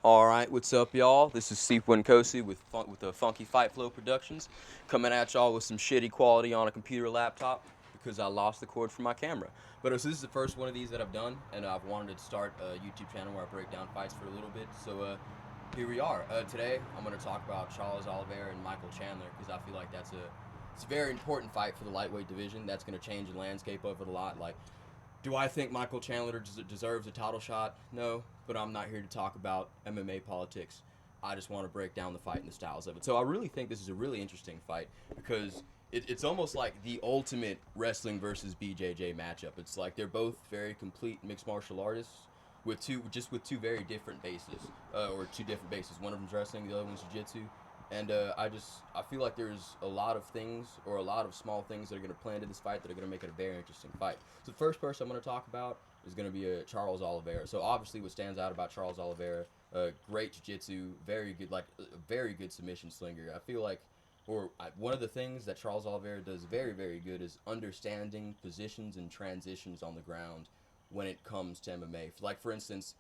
All right, what's up, y'all? This is Seep Kosi with the Funky Fight Flow Productions, coming at y'all with some shitty quality on a computer laptop because I lost the cord for my camera. But this is the first one of these that I've done, and I've wanted to start a YouTube channel where I break down fights for a little bit. So here we are. Today I'm going to talk about Charles Oliveira and Michael Chandler because I feel like it's a very important fight for the lightweight division. That's going to change the landscape of it a lot. Like, do I think Michael Chandler deserves a title shot? No, but I'm not here to talk about MMA politics. I just want to break down the fight and the styles of it. So I really think this is a really interesting fight because it's almost like the ultimate wrestling versus BJJ matchup. It's like they're both very complete mixed martial artists with two very different bases, or two different bases. One of them's wrestling, the other one's jiu-jitsu. And I feel like there's a lot of things or a lot of small things that are going to play into this fight that are going to make it a very interesting fight. So the first person I'm going to talk about is going to be Charles Oliveira. So obviously, what stands out about Charles Oliveira, great jiu-jitsu, very good, like a very good submission slinger. I feel like, one of the things that Charles Oliveira does very, very good is understanding positions and transitions on the ground when it comes to MMA. Like for instance,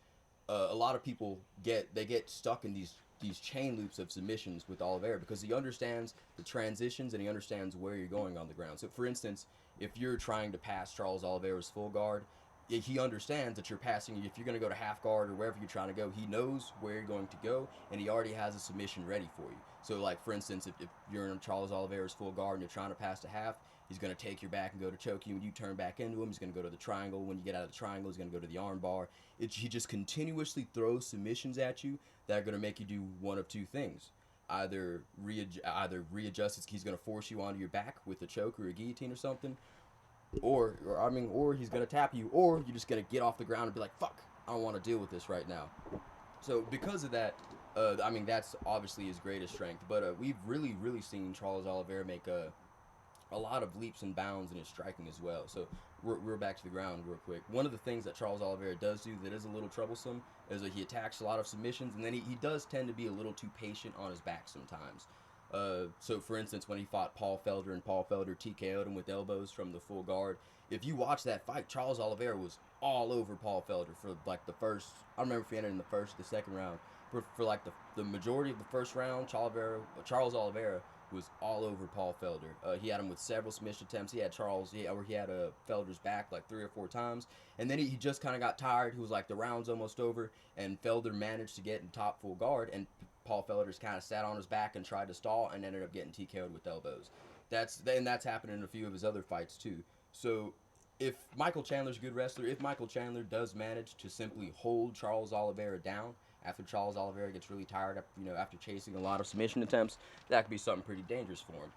a lot of people get stuck in these chain loops of submissions with Oliveira because he understands the transitions and he understands where you're going on the ground. So, for instance, if you're trying to pass Charles Oliveira's full guard, he understands that you're passing. If you're going to go to half guard or wherever you're trying to go, he knows where you're going to go, and he already has a submission ready for you. So, like for instance, if you're in Charles Oliveira's full guard and you're trying to pass to half, he's going to take your back and go to choke you. When you turn back into him, he's going to go to the triangle. When you get out of the triangle, he's going to go to the arm bar. He just continuously throws submissions at you that are going to make you do one of two things. Either readjust, he's going to force you onto your back with a choke or a guillotine or something, or he's going to tap you, or you're just going to get off the ground and be like, fuck, I don't want to deal with this right now. So because of that, that's obviously his greatest strength. But we've really seen Charles Oliveira make a lot of leaps and bounds in his striking as well. So we're back to the ground real quick. One of the things that Charles Oliveira does do that is a little troublesome is that he attacks a lot of submissions, and then he does tend to be a little too patient on his back sometimes. So for instance, when he fought Paul Felder and Paul Felder TKO'd him with elbows from the full guard, if you watch that fight, Charles Oliveira was all over Paul Felder for like the first, I don't remember if he ended in the first or the second round, for like the majority of the first round, Charles Oliveira was all over Paul Felder. He had him with several submission attempts. He had Felder's back like 3 or 4 times, and then he just kind of got tired. He was like, the round's almost over, and Felder managed to get in top full guard, and Paul Felder's kind of sat on his back and tried to stall, and ended up getting TKO'd with elbows. That's happened in a few of his other fights too. So if Michael Chandler's a good wrestler, if Michael Chandler does manage to simply hold Charles Oliveira down after Charles Oliveira gets really tired, after chasing a lot of submission attempts, that could be something pretty dangerous for him.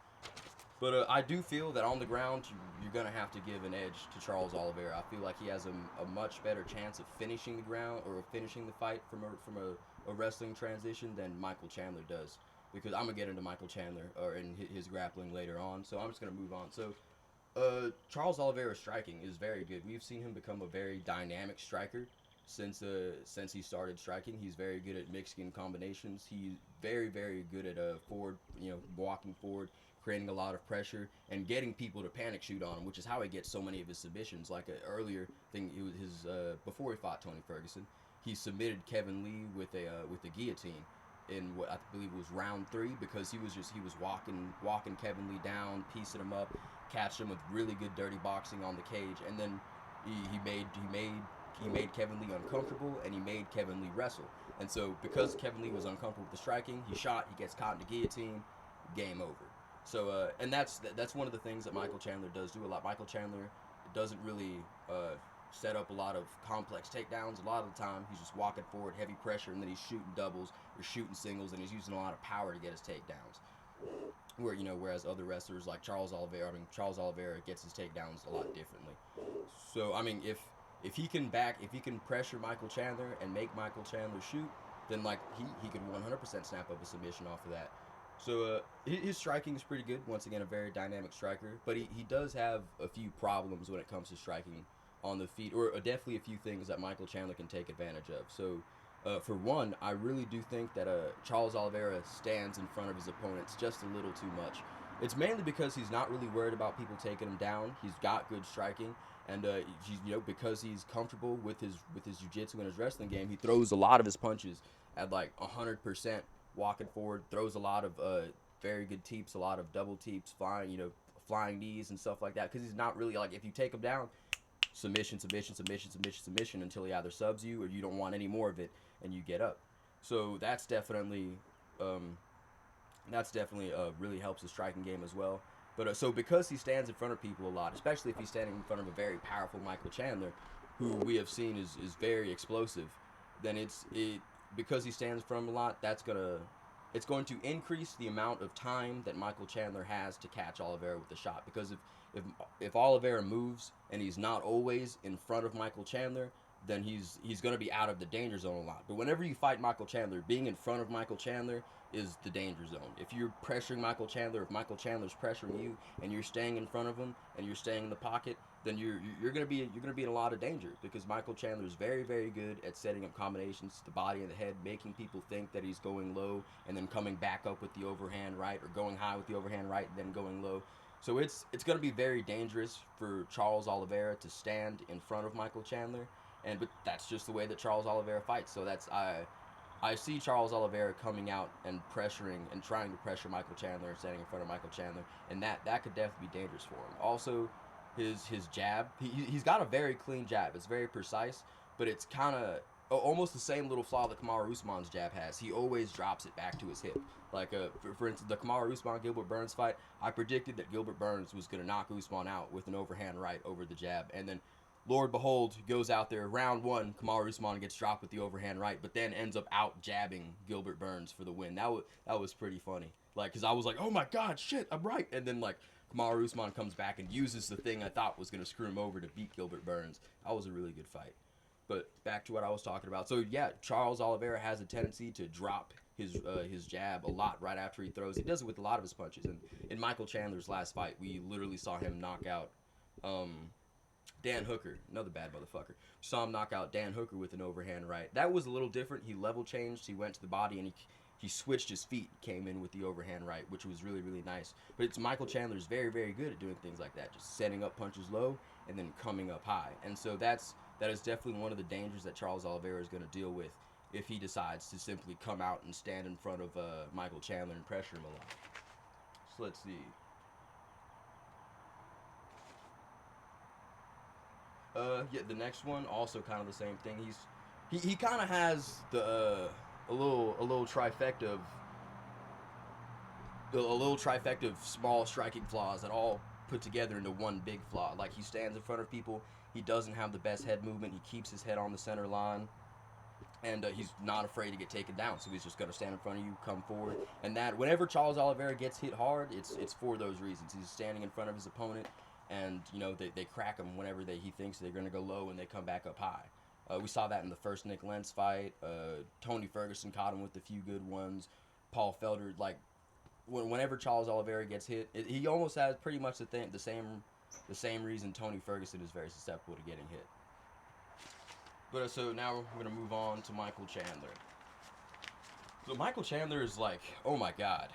But I do feel that on the ground, you're going to have to give an edge to Charles Oliveira. I feel like he has a much better chance of finishing the ground or finishing the fight from a wrestling transition than Michael Chandler does. Because I'm going to get into Michael Chandler or in his grappling later on, so I'm just going to move on. So Charles Oliveira's striking is very good. We've seen him become a very dynamic striker since he started striking. He's very good at mixing combinations. He's very good at forward, walking forward, creating a lot of pressure and getting people to panic shoot on him, which is how he gets so many of his submissions. Like an earlier thing, it was his before he fought Tony Ferguson, he submitted Kevin Lee with a guillotine in what I believe was round 3 because he was walking Kevin Lee down, piecing him up, catched him with really good dirty boxing on the cage, and then he made Kevin Lee uncomfortable and he made Kevin Lee wrestle. And so because Kevin Lee was uncomfortable with the striking, he gets caught in the guillotine, game over. So and that's one of the things that Michael Chandler does do a lot. Michael Chandler doesn't really set up a lot of complex takedowns. A lot of the time, he's just walking forward, heavy pressure, and then he's shooting doubles or shooting singles, and he's using a lot of power to get his takedowns. Whereas other wrestlers like Charles Oliveira gets his takedowns a lot differently. So if he can pressure Michael Chandler and make Michael Chandler shoot, then like he could 100% snap up a submission off of that. So his striking is pretty good. Once again, a very dynamic striker, but he does have a few problems when it comes to striking on the feet, or definitely a few things that Michael Chandler can take advantage of. So for one, I really do think that Charles Oliveira stands in front of his opponents just a little too much. It's mainly because he's not really worried about people taking him down. He's got good striking, and because he's comfortable with his jiu-jitsu and his wrestling game, he throws a lot of his punches at like 100%, walking forward, throws a lot of very good teeps, a lot of double teeps, flying knees and stuff like that. Because he's not really like, if you take him down, submission, submission, submission, submission, submission until he either subs you or you don't want any more of it and you get up. So um, that's definitely really helps the striking game as well. But so because he stands in front of people a lot, especially if he's standing in front of a very powerful Michael Chandler, who we have seen is very explosive, then it because he stands in front of him a lot, it's going to increase the amount of time that Michael Chandler has to catch Oliveira with the shot. Because if if Oliveira moves and he's not always in front of Michael Chandler, then he's going to be out of the danger zone a lot. But whenever you fight Michael Chandler, being in front of Michael Chandler is the danger zone. If you're pressuring Michael Chandler, if Michael Chandler's pressuring you, and you're staying in front of him and you're staying in the pocket, then you're gonna be in a lot of danger, because Michael Chandler is very, very good at setting up combinations to the body and the head, making people think that he's going low and then coming back up with the overhand right, or going high with the overhand right and then going low. So it's going to be very dangerous for Charles Oliveira to stand in front of Michael Chandler, but that's just the way that Charles Oliveira fights. So I see Charles Oliveira coming out and pressuring and trying to pressure Michael Chandler and standing in front of Michael Chandler, and that could definitely be dangerous for him. Also, his jab, he's got a very clean jab. It's very precise, but it's kind of almost the same little flaw that Kamaru Usman's jab has. He always drops it back to his hip. Like for instance, the Kamaru Usman Gilbert Burns fight, I predicted that Gilbert Burns was gonna knock Usman out with an overhand right over the jab, and then Lord behold, goes out there, round one, Kamaru Usman gets dropped with the overhand right, but then ends up out jabbing Gilbert Burns for the win. That was pretty funny. Like, because I was like, oh my god, shit, I'm right. And then, like, Kamaru Usman comes back and uses the thing I thought was going to screw him over to beat Gilbert Burns. That was a really good fight. But back to what I was talking about. So, yeah, Charles Oliveira has a tendency to drop his jab a lot right after he throws. He does it with a lot of his punches. And in Michael Chandler's last fight, we literally saw him knock out Dan Hooker, another bad motherfucker. Saw him knock out Dan Hooker with an overhand right. That was a little different. He level changed. He went to the body and he switched his feet, came in with the overhand right, which was really, really nice. But it's Michael Chandler's very, very good at doing things like that, just setting up punches low and then coming up high. And so that is definitely one of the dangers that Charles Oliveira is going to deal with if he decides to simply come out and stand in front of Michael Chandler and pressure him a lot. So let's see. Yeah, the next one also kind of the same thing. He kind of has a little trifecta of small striking flaws that all put together into one big flaw. Like, he stands in front of people, he doesn't have the best head movement, he keeps his head on the center line, and he's not afraid to get taken down. So he's just gonna stand in front of you, come forward, and that whenever Charles Oliveira gets hit hard, it's for those reasons. He's standing in front of his opponent, and they crack him whenever he thinks they're gonna go low, and they come back up high. We saw that in the first Nick Lentz fight. Tony Ferguson caught him with a few good ones. Paul Felder, like, whenever Charles Oliveira gets hit, he almost has pretty much the same reason Tony Ferguson is very susceptible to getting hit. But so now we're gonna move on to Michael Chandler. So Michael Chandler is like, oh my god.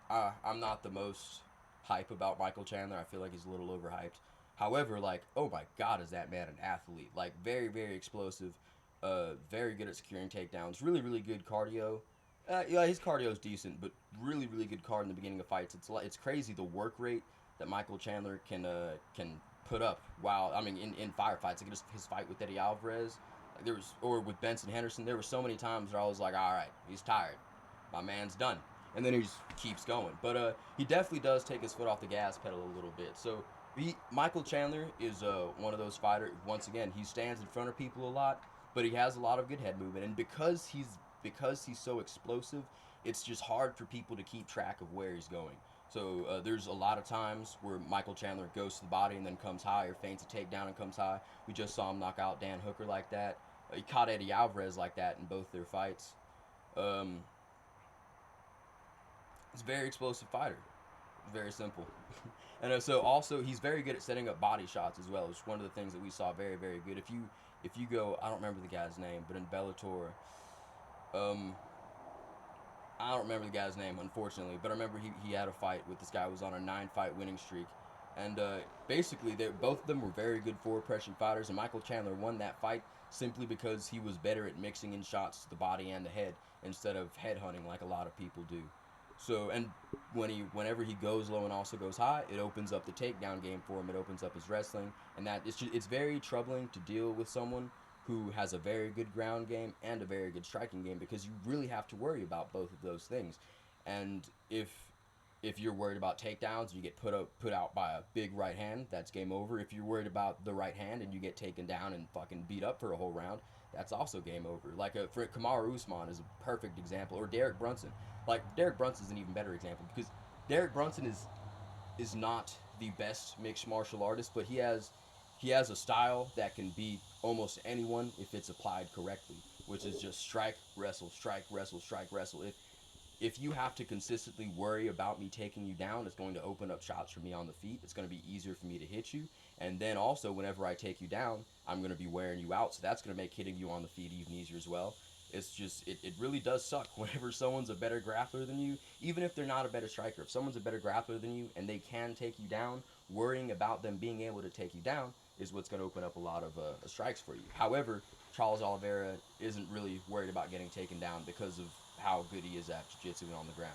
I'm not the most hype about Michael Chandler. I feel like he's a little overhyped. However, like, oh my god, is that man an athlete? Like, very, very explosive. Very good at securing takedowns. Really, really good cardio. Yeah, his cardio is decent, but really, really good card in the beginning of fights. It's crazy the work rate that Michael Chandler can put up. Wow, I mean, in firefights, like his fight with Eddie Alvarez, like or with Benson Henderson, there were so many times where I was like, all right, he's tired, my man's done, and then he just keeps going. But he definitely does take his foot off the gas pedal a little bit. So Michael Chandler is one of those fighters. Once again, he stands in front of people a lot, but he has a lot of good head movement, and because he's so explosive, it's just hard for people to keep track of where he's going. So there's a lot of times where Michael Chandler goes to the body and then comes high, or feints a takedown and comes high. We just saw him knock out Dan Hooker like that. He caught Eddie Alvarez like that in both their fights. He's a very explosive fighter. Very simple. And so also he's very good at setting up body shots as well. It's one of the things that we saw very, very good. If you go, I don't remember the guy's name, but in Bellator, I don't remember the guy's name, unfortunately, but I remember he had a fight with this guy who was on a 9-fight winning streak. And basically, both of them were very good forward pressing fighters, and Michael Chandler won that fight simply because he was better at mixing in shots to the body and the head instead of head hunting like a lot of people do. So, and whenever he goes low and also goes high, it opens up the takedown game for him. It opens up his wrestling, and it's very troubling to deal with someone who has a very good ground game and a very good striking game, because you really have to worry about both of those things. And if you're worried about takedowns, you get put out by a big right hand, that's game over. If you're worried about the right hand and you get taken down and fucking beat up for a whole round, that's also game over. Like for Kamaru Usman is a perfect example, or Derek Brunson. Like Derek Brunson is an even better example, because Derek Brunson is not the best mixed martial artist, but he has a style that can beat almost anyone if it's applied correctly, which is just strike, wrestle, strike, wrestle, strike, wrestle. If you have to consistently worry about me taking you down, it's going to open up shots for me on the feet. It's going to be easier for me to hit you. And then also, whenever I take you down, I'm going to be wearing you out. So that's going to make hitting you on the feet even easier as well. It's just, it really does suck whenever someone's a better grappler than you, even if they're not a better striker. If someone's a better grappler than you and they can take you down, worrying about them being able to take you down is what's going to open up a lot of strikes for you. However, Charles Oliveira isn't really worried about getting taken down because of how good he is at jiu-jitsu and on the ground.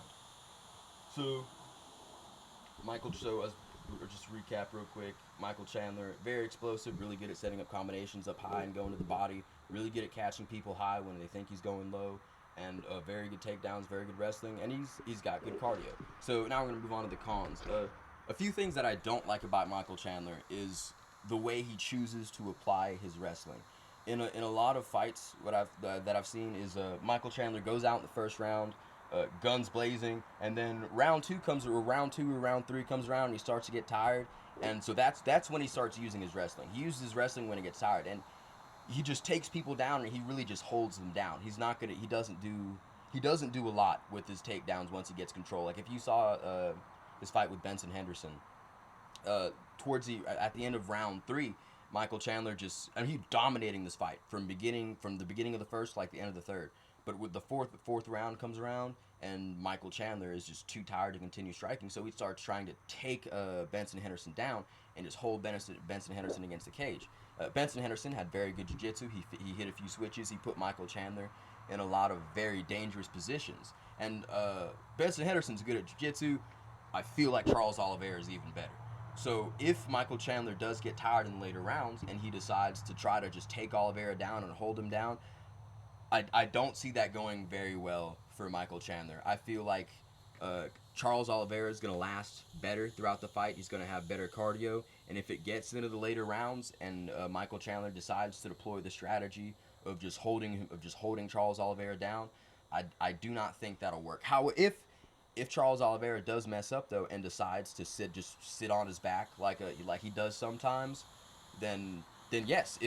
So, just to recap real quick, Michael Chandler, very explosive, really good at setting up combinations up high and going to the body, really good at catching people high when they think he's going low, and very good takedowns, very good wrestling, and he's got good cardio. So now we're going to move on to the cons. A few things that I don't like about Michael Chandler is the way he chooses to apply his wrestling. In a lot of fights, that I've seen is Michael Chandler goes out in the first round, guns blazing, and then round two or round three comes around, and he starts to get tired, and so that's when he starts using his wrestling. He uses his wrestling when he gets tired, and he just takes people down, and he really just holds them down. He doesn't do a lot with his takedowns once he gets control. Like if you saw his fight with Benson Henderson, at the end of round three, Michael Chandler he dominating this fight from the beginning of the first to like the end of the third. But with the fourth round comes around, and Michael Chandler is just too tired to continue striking, so he starts trying to take Benson Henderson down and just hold Benson Henderson against the cage. Benson Henderson had very good jiu-jitsu. He hit a few switches. He put Michael Chandler in a lot of very dangerous positions. And Benson Henderson's good at jiu-jitsu. I feel like Charles Oliveira is even better. So if Michael Chandler does get tired in the later rounds and he decides to try to just take Oliveira down and hold him down, I don't see that going very well for Michael Chandler. I feel like Charles Oliveira is going to last better throughout the fight. He's going to have better cardio. And if it gets into the later rounds and Michael Chandler decides to deploy the strategy of just holding Charles Oliveira down, I do not think that'll work. If Charles Oliveira does mess up though and decides to sit on his back like he does sometimes, then yes.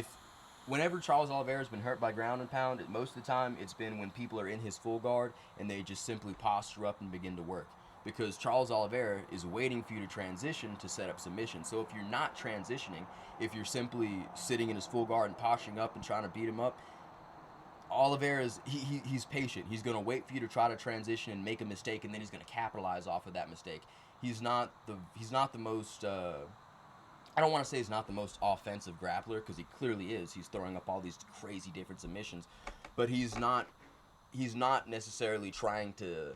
Whenever Charles Oliveira's been hurt by ground and pound, most of the time it's been when people are in his full guard and they just simply posture up and begin to work. Because Charles Oliveira is waiting for you to transition to set up submission. So if you're not transitioning, if you're simply sitting in his full guard and posturing up and trying to beat him up, Oliveira's he's patient. He's going to wait for you to try to transition and make a mistake, and then he's going to capitalize off of that mistake. He's not the most I don't want to say he's not the most offensive grappler, because he clearly is. He's throwing up all these crazy different submissions, but he's not necessarily trying to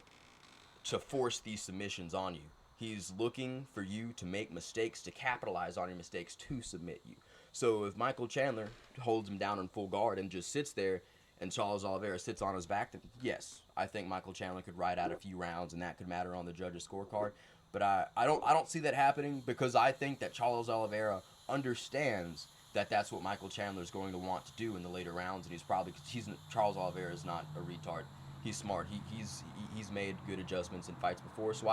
force these submissions on you. He's looking for you to make mistakes, to capitalize on your mistakes, to submit you. So if Michael Chandler holds him down in full guard and just sits there, and Charles Oliveira sits on his back, then yes, I think Michael Chandler could ride out a few rounds, and that could matter on the judges' scorecard. But I don't see that happening, because I think that Charles Oliveira understands that that's what Michael Chandler is going to want to do in the later rounds, and Charles Oliveira is not a retard. He's smart. He's made good adjustments in fights before, so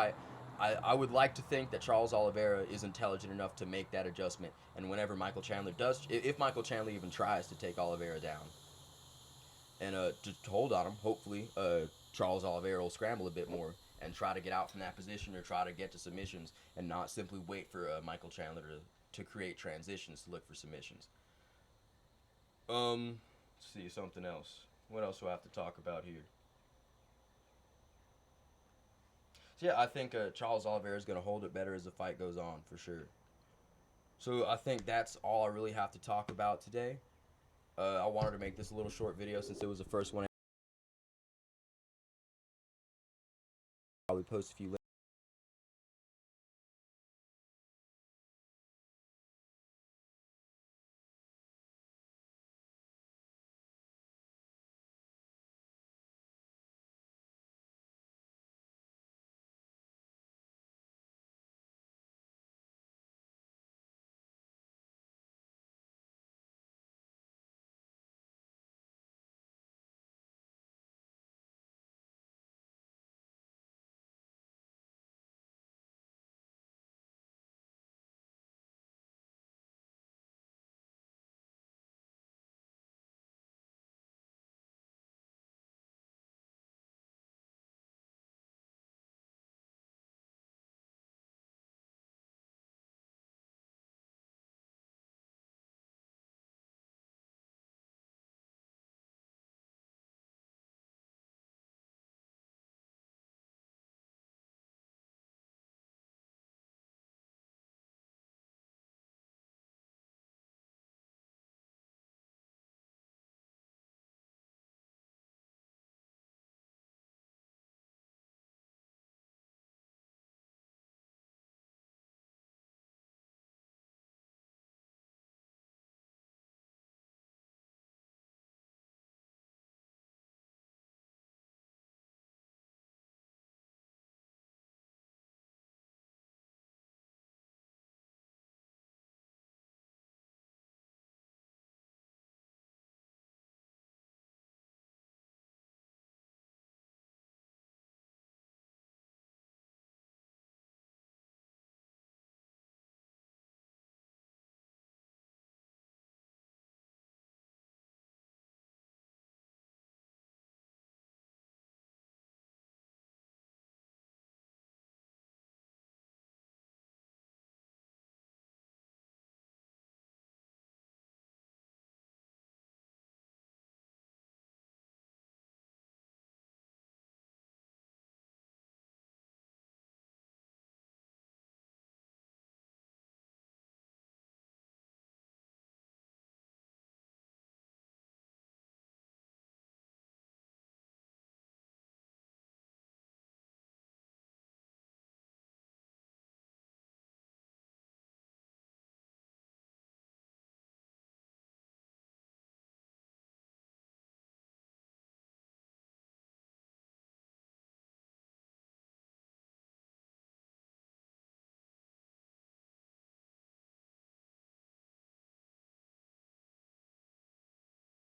I would like to think that Charles Oliveira is intelligent enough to make that adjustment, and whenever Michael Chandler does, if Michael Chandler even tries to take Oliveira down and to hold on him, hopefully Charles Oliveira will scramble a bit more and try to get out from that position or try to get to submissions and not simply wait for Michael Chandler to create transitions to look for submissions. Let's see, something else. What else do I have to talk about here? So yeah, I think Charles Oliveira is going to hold it better as the fight goes on, for sure. So I think that's all I really have to talk about today. I wanted to make this a little short video since it was the first one. Probably post a few